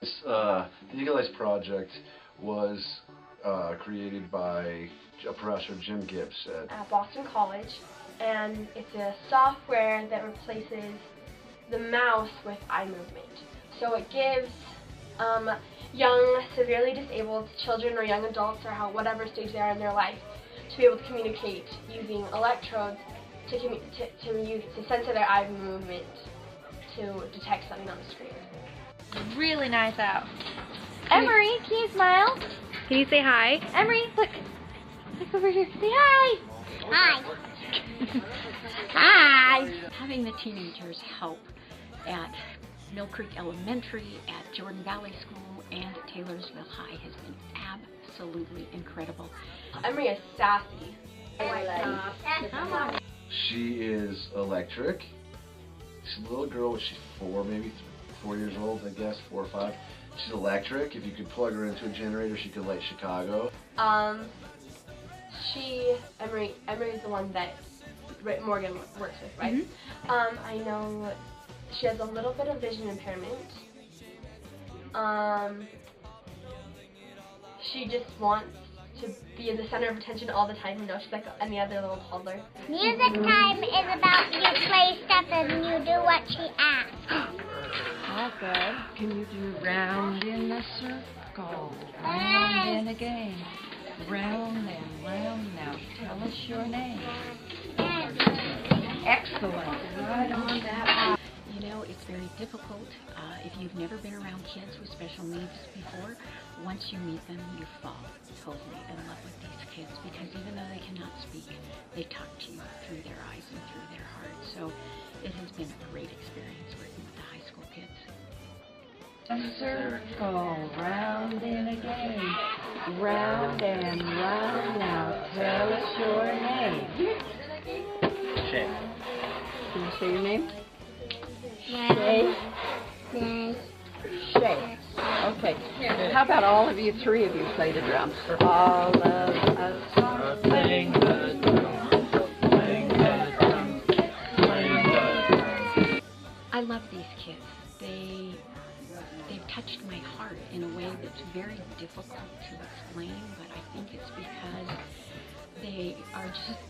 The Eagle Eyes Project was created by Professor Jim Gibbs at Boston College, and it's a software that replaces the mouse with eye movement. So it gives young, severely disabled children or young adults, or whatever stage they are in their life, to be able to communicate using electrodes to censor their eye movement to detect something on the screen. Really nice out. Emery, can you smile? Can you say hi? Emery, look. Look over here. Say hi. Hi. Hi. Having the teenagers help at Mill Creek Elementary, at Jordan Valley School, and at Taylorsville High has been absolutely incredible. Emery is sassy. She is electric. She's a little girl. She's maybe 4 years old, I guess, 4 or 5. She's electric. If you could plug her into a generator, she could light Chicago. Emery is the one that Morgan works with, right? Mm-hmm. I know she has a little bit of vision impairment. She just wants to be in the center of attention all the time. You know, she's like any other little toddler. Music time is about you play stuff and you do what she asks. All good. Can you do round in the circle, round in again, round and round? Now tell us your name. Excellent. Right on that. You know, it's very difficult if you've never been around kids with special needs before. Once you meet them, you fall totally in love with these kids, because even though they cannot speak, they talk to you through their eyes and through their hearts. So it has been a great experience working with the high school kids. Circle, round and again, round and round. Now tell us your name. Shay. Can you say your name? Shay. Shay. Okay. How about all of you, 3 of you, play the drums? All of us Playing the drums, playing the drums, playing the drums. I love these kids. They've touched my heart in a way that's very difficult to explain, but I think it's because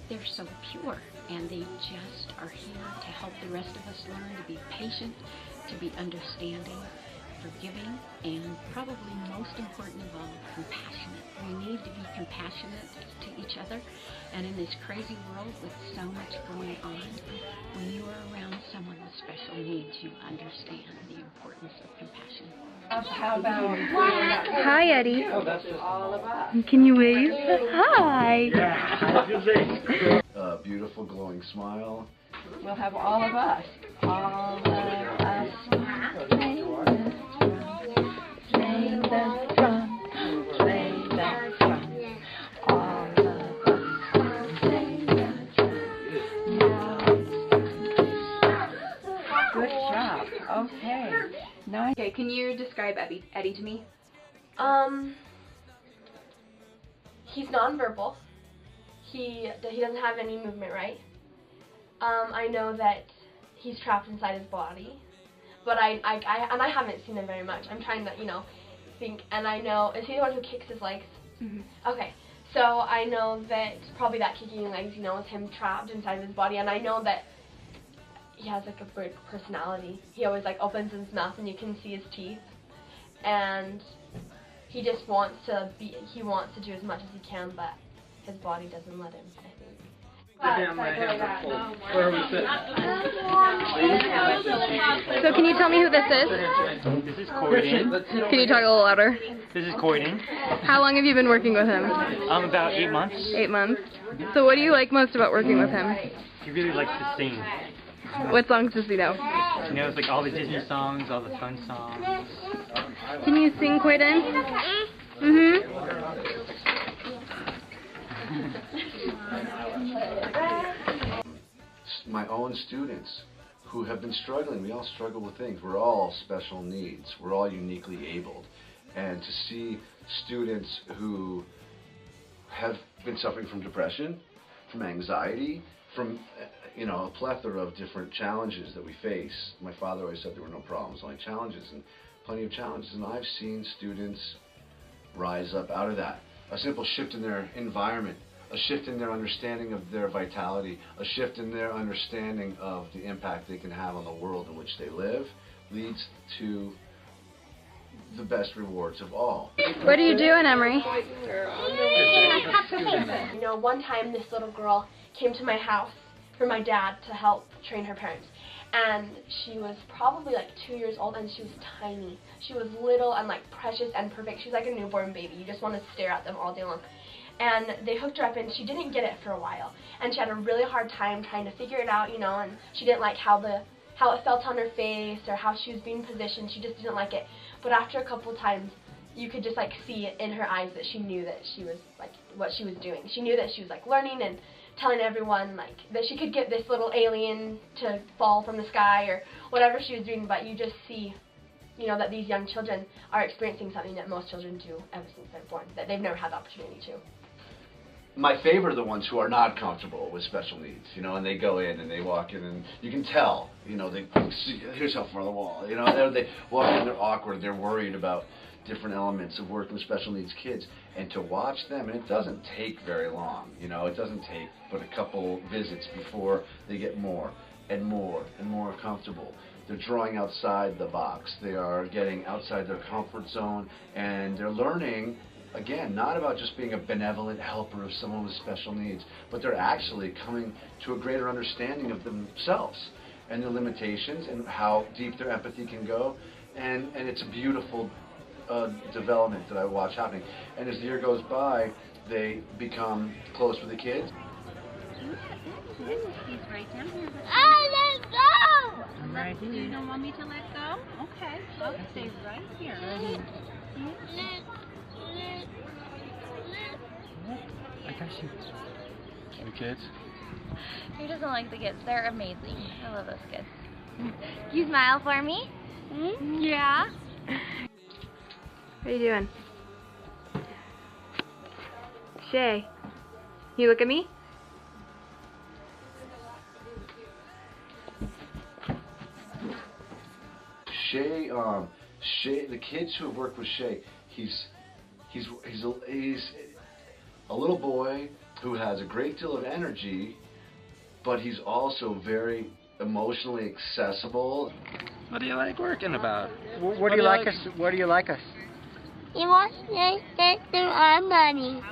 they're so pure, and they just are here to help the rest of us learn to be patient, to be understanding, forgiving, and probably most important of all, compassionate. We need to be compassionate to each other, and in this crazy world with so much going on, when you are around someone with special needs, you understand the importance of compassion. How about... Hi, Eddie. Oh, that's just all of us. Can you wave? Hi. A beautiful, glowing smile. We'll have all of us. All of us. Play the drum. Play the drum. All of us. Play the drum. Good job. Okay. Nice. Okay, can you describe Eddie to me? He's nonverbal. He doesn't have any movement, right? I know that he's trapped inside his body, but I haven't seen him very much. I'm trying to, think, and I know, is he the one who kicks his legs? Mm-hmm. Okay, so I know that probably that kicking legs, is him trapped inside of his body, and I know that he has like a big personality. He always opens his mouth and you can see his teeth, and he just wants to do as much as he can, but his body doesn't let him, I think. Damn, my hands are full. Where are we sitting? So can you tell me who this is? This is Corydon. Can you talk a little louder? This is Corydon. How long have you been working with him? About 8 months. 8 months. So what do you like most about working with him? He really likes to sing. What songs does he know? He knows all the Disney songs, all the fun songs. Can you sing, Corydon? My own students who have been struggling. We all struggle with things. We're all special needs. We're all uniquely abled. And to see students who have been suffering from depression, from anxiety, from a plethora of different challenges that we face. My father always said there were no problems, only challenges. And plenty of challenges, and I've seen students rise up out of that. A simple shift in their environment, a shift in their understanding of their vitality, a shift in their understanding of the impact they can have on the world in which they live leads to the best rewards of all. What are you doing, Emery? You know, one time this little girl came to my house for my dad to help train her parents. And she was probably like 2 years old, and she was tiny. She was little and like precious and perfect. She was like a newborn baby. You just want to stare at them all day long. And they hooked her up, and she didn't get it for a while. And she had a really hard time trying to figure it out, you know, and she didn't like how it felt on her face or how she was being positioned. She just didn't like it. But after a couple times, you could just like see it in her eyes that she knew that she was like what she was doing. She knew that she was like learning and telling everyone like that she could get this little alien to fall from the sky or whatever she was doing. But you just see, you know, that these young children are experiencing something that most children do ever since they're born, that they've never had the opportunity to. My favorite are the ones who are not comfortable with special needs, you know, and they go in and they walk in and you can tell, you know, they see, here's how far the wall, you know, they walk in, they're awkward, they're worried about different elements of working with special needs kids, and to watch them, and it doesn't take very long, you know, it doesn't take but a couple visits before they get more and more and more comfortable. They're drawing outside the box, they are getting outside their comfort zone, and they're learning, again, not about just being a benevolent helper of someone with special needs, but they're actually coming to a greater understanding of themselves and their limitations and how deep their empathy can go, and it's a beautiful development that I watch happening. And as the year goes by, they become close with the kids. He's right down here. Oh, let go! Right here. You don't want me to let go? Okay, I'll stay right here. I got you. The kids? Who doesn't like the kids? They're amazing. I love those kids. You smile for me? Yeah. What are you doing? Shay, you look at me? Shay, the kids who have worked with Shay, he's a little boy who has a great deal of energy, but he's also very emotionally accessible. What do you like working about? What do you like us? What do you like us? You want to get through our money.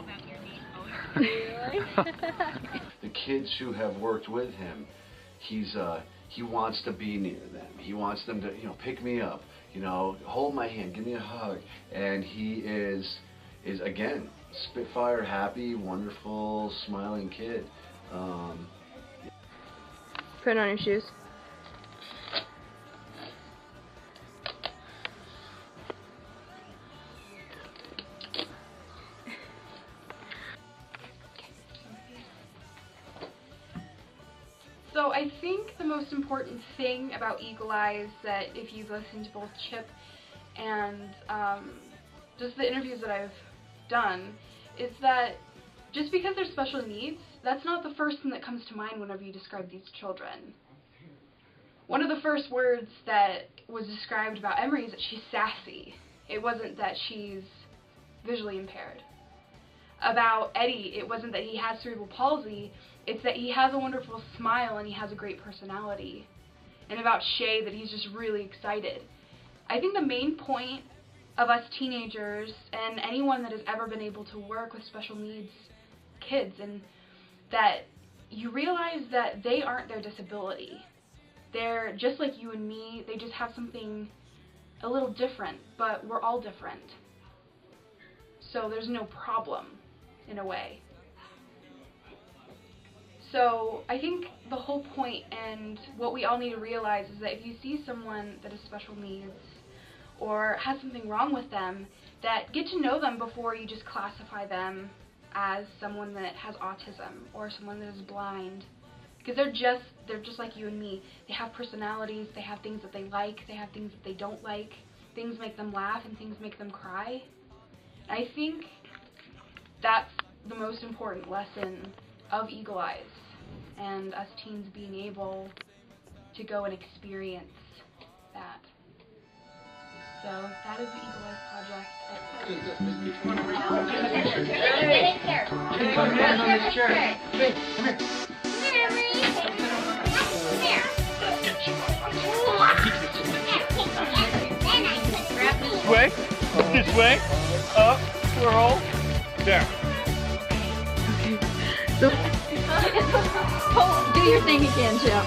The kids who have worked with him, he wants to be near them. He wants them to, you know, pick me up, you know, hold my hand, give me a hug, and he is again spitfire, happy, wonderful, smiling kid. Put on your shoes. So I think the most important thing about Eagle Eyes, that if you've listened to both Chip and just the interviews that I've done, is that just because they're special needs, that's not the first thing that comes to mind whenever you describe these children. One of the first words that was described about Emery is that she's sassy. It wasn't that she's visually impaired. About Eddie, it wasn't that he has cerebral palsy, it's that he has a wonderful smile and he has a great personality. And about Shay, that he's just really excited. I think the main point of us teenagers and anyone that has ever been able to work with special needs kids, and that you realize that they aren't their disability. They're just like you and me, they just have something a little different, but we're all different. So there's no problem, in a way. So I think the whole point and what we all need to realize is that if you see someone that has special needs or has something wrong with them, that get to know them before you just classify them as someone that has autism or someone that is blind. Because they're just like you and me. They have personalities, they have things that they like, they have things that they don't like. Things make them laugh and things make them cry. I think that's the most important lesson of Eagle Eyes, and us teens being able to go and experience that. So that is the Eagle Eyes Project. Put your hands on this chair. Hey, come here. This way. This way. Up. Twirl. There. So, do your thing again, Chip.